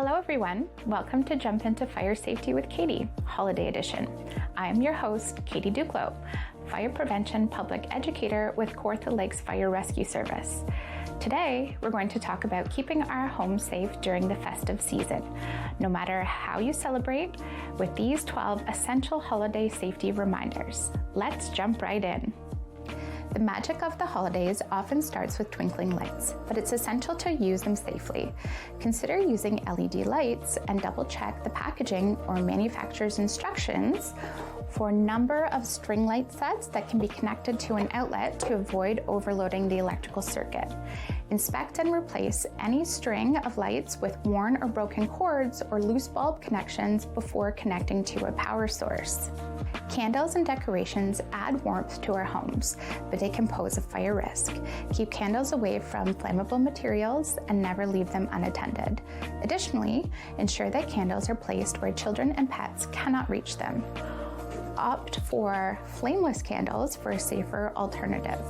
Hello everyone, welcome to Jump Into Fire Safety with Katie, Holiday Edition. I am your host, Katie Duclos, Fire Prevention Public Educator with Kawartha Lakes Fire Rescue Service. Today, we're going to talk about keeping our home safe during the festive season. No matter how you celebrate, with these 12 essential holiday safety reminders. Let's jump right in. The magic of the holidays often starts with twinkling lights, but it's essential to use them safely. Consider using LED lights and double-check the packaging or manufacturer's instructions for a number of string light sets that can be connected to an outlet to avoid overloading the electrical circuit. Inspect and replace any string of lights with worn or broken cords or loose bulb connections before connecting to a power source. Candles and decorations add warmth to our homes, but they can pose a fire risk. Keep candles away from flammable materials and never leave them unattended. Additionally, ensure that candles are placed where children and pets cannot reach them. Opt for flameless candles for a safer alternative.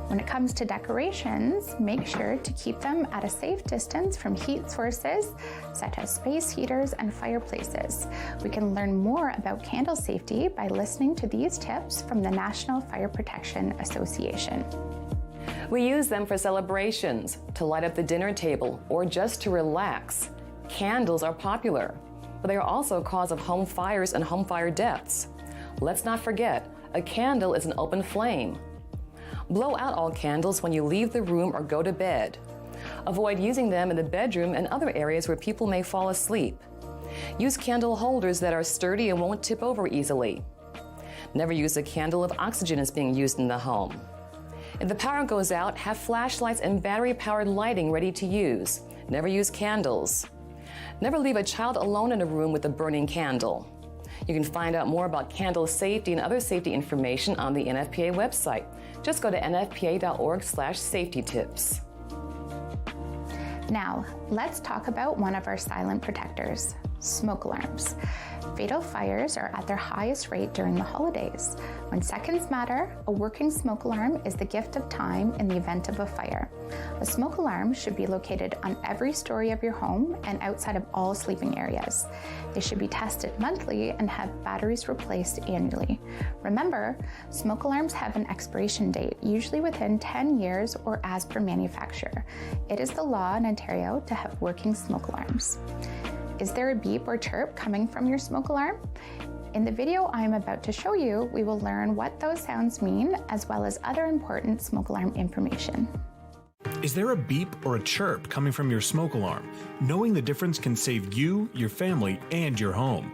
When it comes to decorations, make sure to keep them at a safe distance from heat sources such as space heaters and fireplaces. We can learn more about candle safety by listening to these tips from the National Fire Protection Association. We use them for celebrations, to light up the dinner table, or just to relax. Candles are popular, but they are also a cause of home fires and home fire deaths. Let's not forget, a candle is an open flame. Blow out all candles when you leave the room or go to bed. Avoid using them in the bedroom and other areas where people may fall asleep. Use candle holders that are sturdy and won't tip over easily. Never use a candle if oxygen is being used in the home. If the power goes out, have flashlights and battery-powered lighting ready to use. Never use candles. Never leave a child alone in a room with a burning candle. You can find out more about candle safety and other safety information on the NFPA website. Just go to nfpa.org/safety tips. Now, let's talk about one of our silent protectors, smoke alarms. Fatal fires are at their highest rate during the holidays. When seconds matter, a working smoke alarm is the gift of time in the event of a fire. A smoke alarm should be located on every story of your home and outside of all sleeping areas. They should be tested monthly and have batteries replaced annually. Remember, smoke alarms have an expiration date, usually within 10 years or as per manufacturer. It is the law in Ontario to have working smoke alarms. Is there a beep or chirp coming from your smoke alarm? In the video I'm about to show you, we will learn what those sounds mean, as well as other important smoke alarm information. Is there a beep or a chirp coming from your smoke alarm? Knowing the difference can save you, your family, and your home.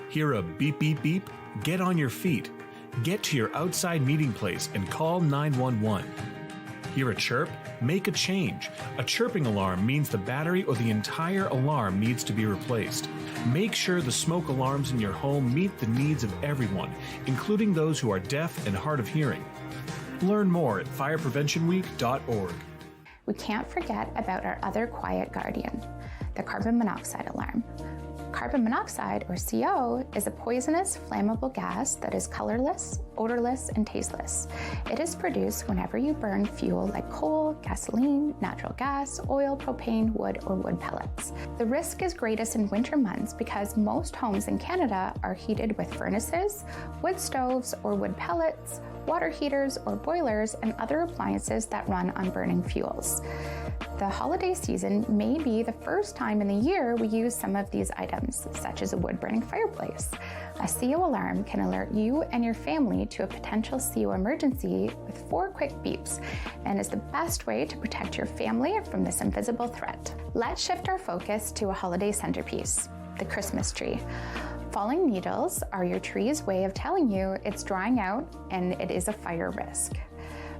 Hear a beep, beep, beep? Get on your feet. Get to your outside meeting place and call 911. Hear a chirp? Make a change. A chirping alarm means the battery or the entire alarm needs to be replaced. Make sure the smoke alarms in your home meet the needs of everyone, including those who are deaf and hard of hearing. Learn more at firepreventionweek.org. We can't forget about our other quiet guardian, the carbon monoxide alarm. Carbon monoxide, or CO, is a poisonous, flammable gas that is colorless, odorless, and tasteless. It is produced whenever you burn fuel like coal, gasoline, natural gas, oil, propane, wood, or wood pellets. The risk is greatest in winter months because most homes in Canada are heated with furnaces, wood stoves, or wood pellets, water heaters or boilers, and other appliances that run on burning fuels. The holiday season may be the first time in the year we use some of these items, such as a wood-burning fireplace. A CO alarm can alert you and your family to a potential CO emergency with 4 quick beeps and is the best way to protect your family from this invisible threat. Let's shift our focus to a holiday centerpiece, the Christmas tree. Falling needles are your tree's way of telling you it's drying out and it is a fire risk.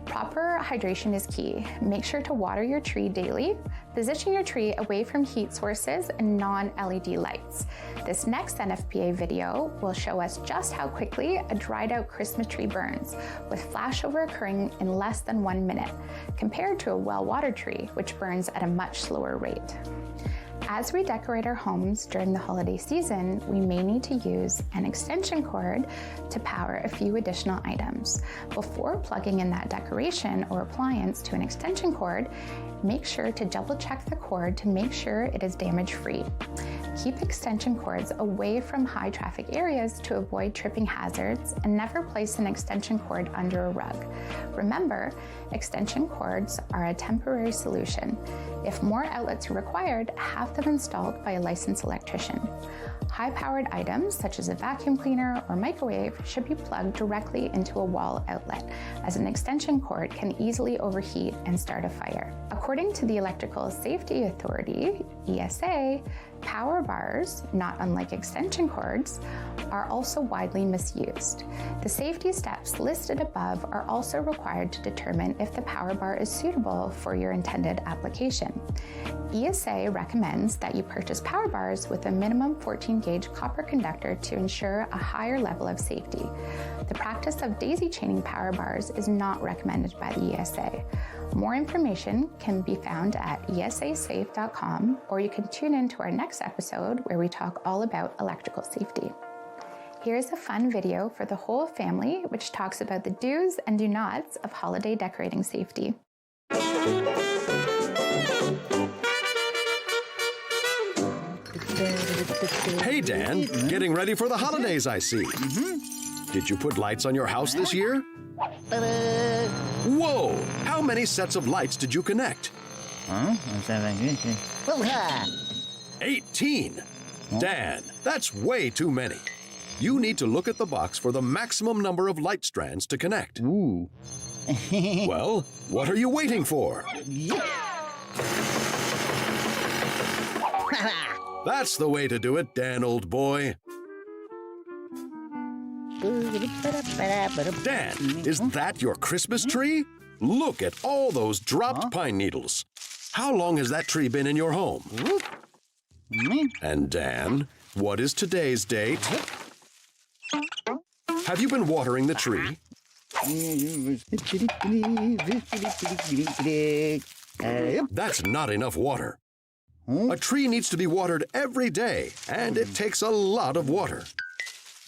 Proper hydration is key. Make sure to water your tree daily. Position your tree away from heat sources and non-LED lights. This next NFPA video will show us just how quickly a dried out Christmas tree burns, with flashover occurring in less than 1 minute, compared to a well-watered tree, which burns at a much slower rate. As we decorate our homes during the holiday season, we may need to use an extension cord to power a few additional items. Before plugging in that decoration or appliance to an extension cord, make sure to double check the cord to make sure it is damage-free. Keep extension cords away from high traffic areas to avoid tripping hazards, and never place an extension cord under a rug. Remember, extension cords are a temporary solution. If more outlets are required, have them installed by a licensed electrician. High-powered items such as a vacuum cleaner or microwave should be plugged directly into a wall outlet, as an extension cord can easily overheat and start a fire. According to the Electrical Safety Authority, ESA, power bars, not unlike extension cords, are also widely misused. The safety steps listed above are also required to determine if the power bar is suitable for your intended application. ESA recommends that you purchase power bars with a minimum 14-gauge copper conductor to ensure a higher level of safety. The practice of daisy chaining power bars is not recommended by the ESA. More information can be found at esasafe.com, or you can tune in to our next episode where we talk all about electrical safety. Here's a fun video for the whole family which talks about the do's and do nots of holiday decorating safety. Hey, Dan, getting ready for the holidays, I see. Did you put lights on your house this year? Whoa! How many sets of lights did you connect? 18! Dan, that's way too many. You need to look at the box for the maximum number of light strands to connect. Ooh. Well, what are you waiting for? That's the way to do it, Dan, old boy. Dan, is that your Christmas tree? Look at all those dropped pine needles. How long has that tree been in your home? And Dan, what is today's date? Have you been watering the tree? That's not enough water. A tree needs to be watered every day, and it takes a lot of water.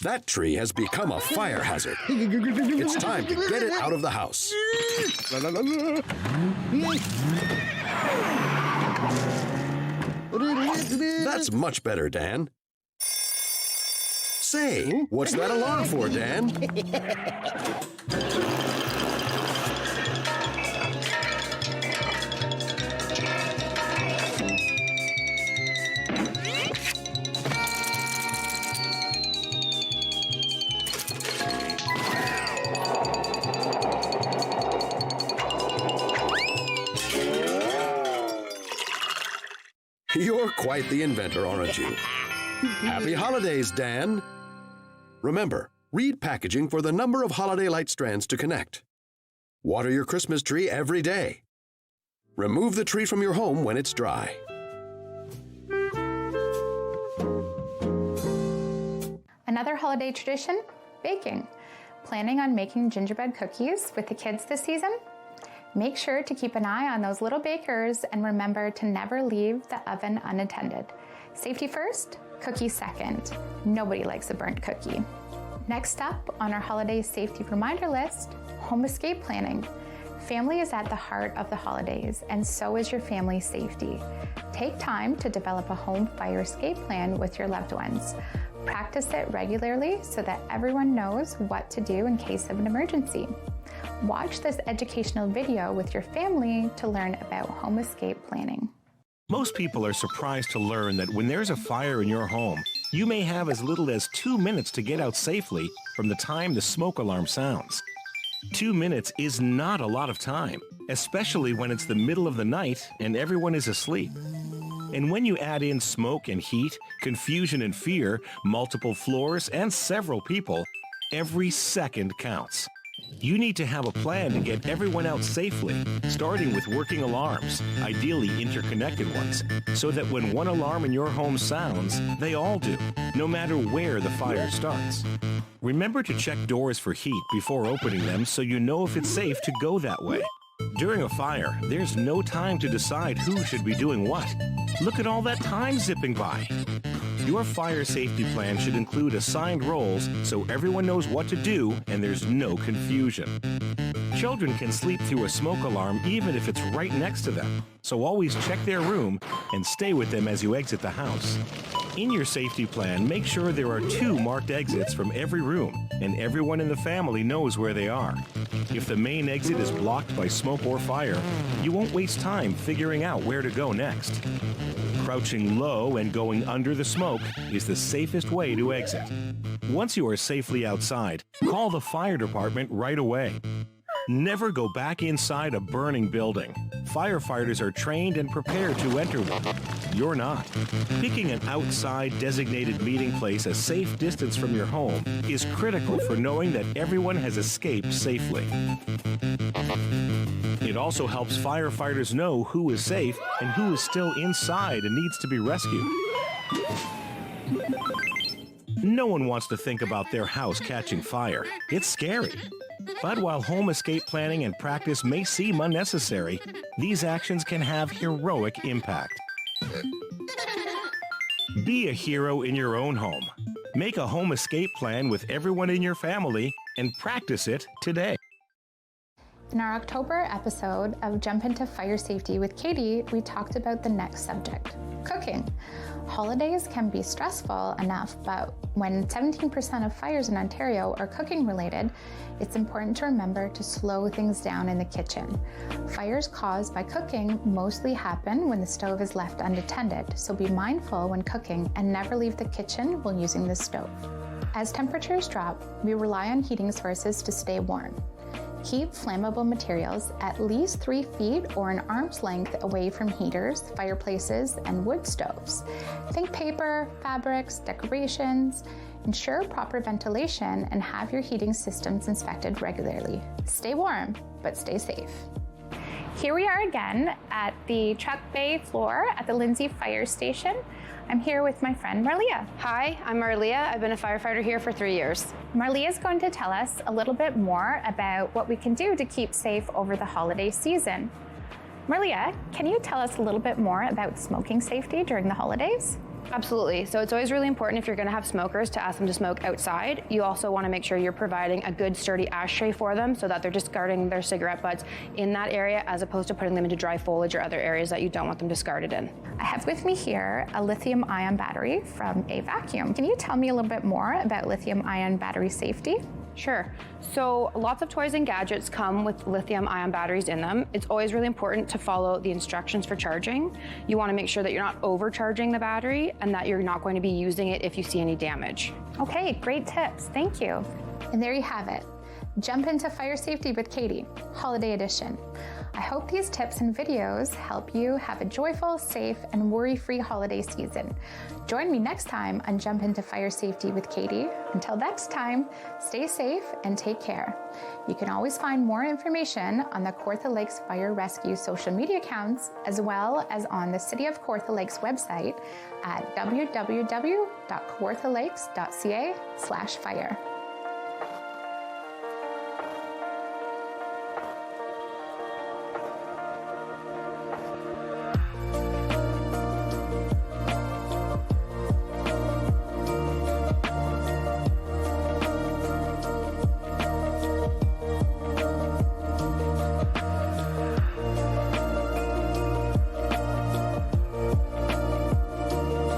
That tree has become a fire hazard. It's time to get it out of the house. That's much better, Dan. Say, what's that alarm for, Dan? You're quite the inventor, aren't you? Happy holidays, Dan. Remember, read packaging for the number of holiday light strands to connect. Water your Christmas tree every day. Remove the tree from your home when it's dry. Another holiday tradition, baking. Planning on making gingerbread cookies with the kids this season? Make sure to keep an eye on those little bakers and remember to never leave the oven unattended. Safety first, cookies second. Nobody likes a burnt cookie. Next up on our holiday safety reminder list, home escape planning. Family is at the heart of the holidays, and so is your family's safety. Take time to develop a home fire escape plan with your loved ones. Practice it regularly so that everyone knows what to do in case of an emergency. Watch this educational video with your family to learn about home escape planning. Most people are surprised to learn that when there's a fire in your home, you may have as little as 2 minutes to get out safely from the time the smoke alarm sounds. 2 minutes is not a lot of time, especially when it's the middle of the night and everyone is asleep. And when you add in smoke and heat, confusion and fear, multiple floors, and several people, every second counts. You need to have a plan to get everyone out safely, starting with working alarms, ideally interconnected ones, so that when one alarm in your home sounds, they all do, no matter where the fire starts. Remember to check doors for heat before opening them so you know if it's safe to go that way. During a fire, there's no time to decide who should be doing what. Look at all that time zipping by. Your fire safety plan should include assigned roles so everyone knows what to do and there's no confusion. Children can sleep through a smoke alarm even if it's right next to them, so always check their room and stay with them as you exit the house. In your safety plan, make sure there are 2 marked exits from every room, and everyone in the family knows where they are. If the main exit is blocked by smoke or fire, you won't waste time figuring out where to go next. Crouching low and going under the smoke is the safest way to exit. Once you are safely outside, call the fire department right away. Never go back inside a burning building. Firefighters are trained and prepared to enter one. You're not. Picking an outside designated meeting place a safe distance from your home is critical for knowing that everyone has escaped safely. It also helps firefighters know who is safe and who is still inside and needs to be rescued. No one wants to think about their house catching fire. It's scary. But while home escape planning and practice may seem unnecessary, these actions can have heroic impact. Be a hero in your own home. Make a home escape plan with everyone in your family and practice it today. In our October episode of Jump Into Fire Safety with Katie, we talked about the next subject, cooking. Holidays can be stressful enough, but when 17% of fires in Ontario are cooking related, it's important to remember to slow things down in the kitchen. Fires caused by cooking mostly happen when the stove is left unattended, so be mindful when cooking and never leave the kitchen while using the stove. As temperatures drop, we rely on heating sources to stay warm. Keep flammable materials at least 3 feet or an arm's length away from heaters, fireplaces, and wood stoves. Think paper, fabrics, decorations. Ensure proper ventilation and have your heating systems inspected regularly. Stay warm, but stay safe. Here we are again at the truck bay floor at the Lindsay Fire Station. I'm here with my friend Marlia. Hi, I'm Marlia. I've been a firefighter here for 3 years. Marlia is going to tell us a little bit more about what we can do to keep safe over the holiday season. Marlia, can you tell us a little bit more about smoking safety during the holidays? Absolutely. So it's always really important if you're going to have smokers to ask them to smoke outside. You also want to make sure you're providing a good sturdy ashtray for them so that they're discarding their cigarette butts in that area as opposed to putting them into dry foliage or other areas that you don't want them discarded in. I have with me here a lithium-ion battery from a vacuum. Can you tell me a little bit more about lithium-ion battery safety? Sure. So lots of toys and gadgets come with lithium-ion batteries in them. It's always really important to follow the instructions for charging. You want to make sure that you're not overcharging the battery and that you're not going to be using it if you see any damage. Okay, great tips. Thank you. And there you have it. Jump Into Fire Safety with Katie, Holiday Edition. I hope these tips and videos help you have a joyful, safe, and worry-free holiday season. Join me next time on Jump Into Fire Safety with Katie. Until next time, stay safe and take care. You can always find more information on the Kawartha Lakes Fire Rescue social media accounts, as well as on the City of Kawartha Lakes website at www.kawarthalakes.ca/fire.